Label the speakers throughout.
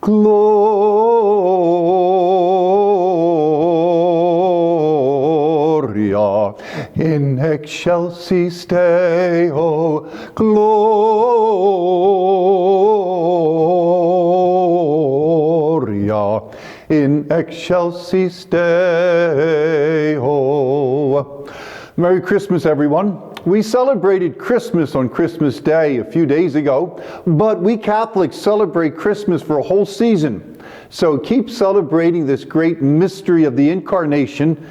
Speaker 1: Gloria in excelsis Deo, Gloria in excelsis Deo. Merry Christmas, everyone. We celebrated Christmas on Christmas Day a few days ago, but we Catholics celebrate Christmas for a whole season. So keep celebrating this great mystery of the Incarnation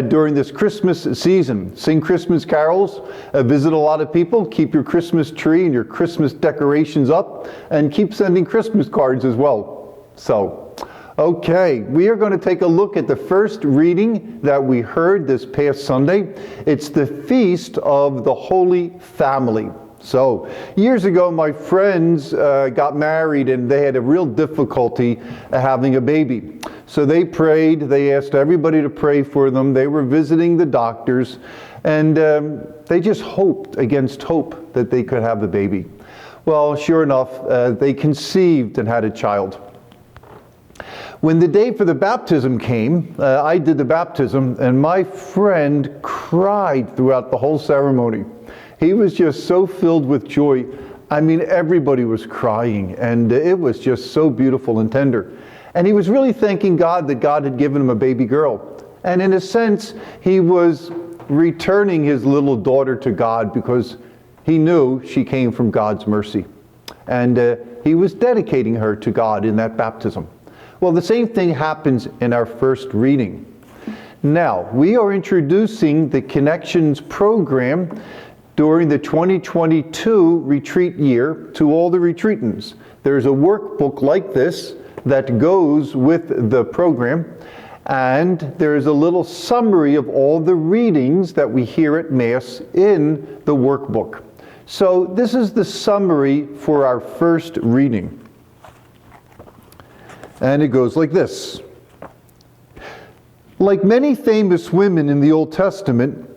Speaker 1: during this Christmas season. Sing Christmas carols, visit a lot of people, keep your Christmas tree and your Christmas decorations up, and keep sending Christmas cards as well. Okay, we are going to take a look at the first reading that we heard this past Sunday. It's the Feast of the Holy Family. So, years ago, my friends got married and they had a real difficulty having a baby. So they prayed, they asked everybody to pray for them. They were visiting the doctors, and they just hoped against hope that they could have the baby. Well, sure enough, they conceived and had a child. When the day for the baptism came, I did the baptism, and my friend cried throughout the whole ceremony. He was just so filled with joy. I mean, everybody was crying, and it was just so beautiful and tender. And he was really thanking God that God had given him a baby girl. And in a sense, he was returning his little daughter to God because he knew she came from God's mercy. And he was dedicating her to God in that baptism. Well, the same thing happens in our first reading. Now, we are introducing the Connections program during the 2022 retreat year to all the retreatants. There's a workbook like this that goes with the program, and there's a little summary of all the readings that we hear at Mass in the workbook. So this is the summary for our first reading. And it goes like this. Like many famous women in the Old Testament,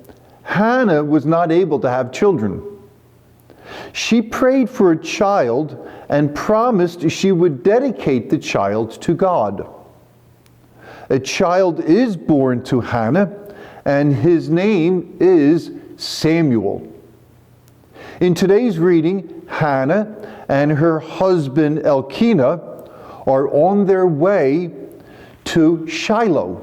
Speaker 1: Hannah was not able to have children. She prayed for a child and promised she would dedicate the child to God. A child is born to Hannah, and his name is Samuel. In today's reading, Hannah and her husband Elkanah are on their way to Shiloh.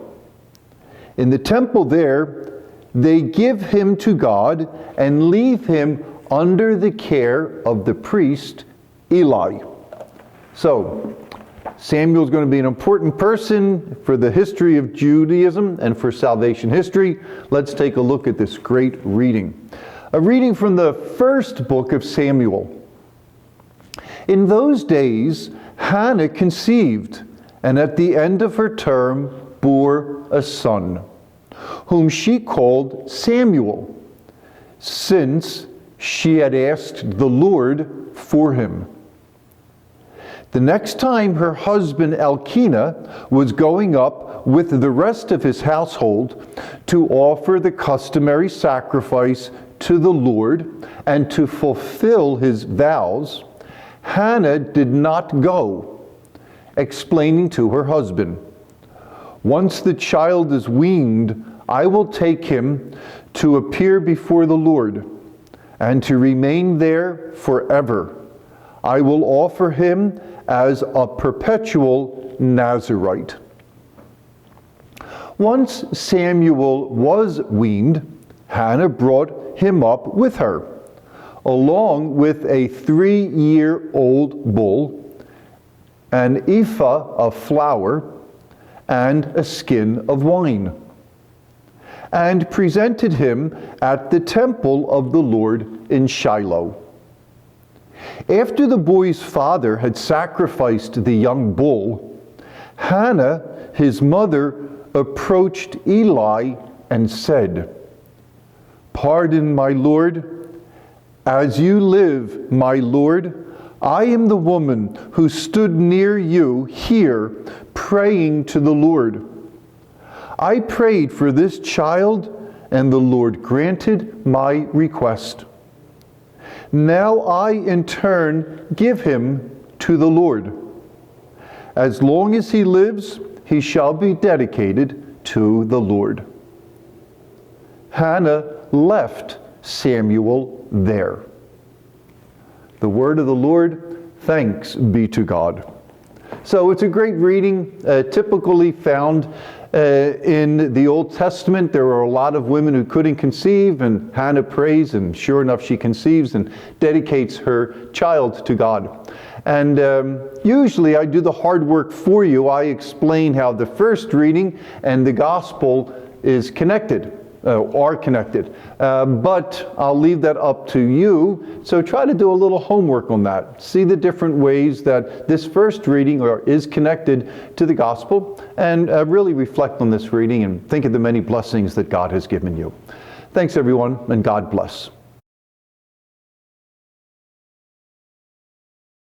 Speaker 1: In the temple there, they give him to God and leave him under the care of the priest Eli. So, Samuel's going to be an important person for the history of Judaism and for salvation history. Let's take a look at this great reading. A reading from the first book of Samuel. In those days, Hannah conceived, and at the end of her term bore a son, whom she called Samuel, since she had asked the Lord for him. The next time her husband Elkanah was going up with the rest of his household to offer the customary sacrifice to the Lord and to fulfill his vows, Hannah did not go, explaining to her husband, "Once the child is weaned, I will take him to appear before the Lord and to remain there forever. I will offer him as a perpetual Nazirite." Once Samuel was weaned, Hannah brought him up with her, along with a 3-year-old bull, an ephah of flour, and a skin of wine, and presented him at the temple of the Lord in Shiloh. After the boy's father had sacrificed the young bull, Hannah, his mother, approached Eli and said, "Pardon, my Lord. As you live, my Lord, I am the woman who stood near you here praying to the Lord. I prayed for this child, and the Lord granted my request. Now I in turn give him to the Lord. As long as he lives, he shall be dedicated to the Lord. Hannah left Samuel there. The word of the Lord, thanks be to God. So it's a great reading, typically found in the Old Testament. There are a lot of women who couldn't conceive, and Hannah prays, and sure enough she conceives and dedicates her child to God. And usually I do the hard work for you. I explain how the first reading and the gospel is connected. Are connected. But I'll leave that up to you. So try to do a little homework on that. See the different ways that this first reading is connected to the gospel, and really reflect on this reading and think of the many blessings that God has given you. Thanks everyone, and God bless.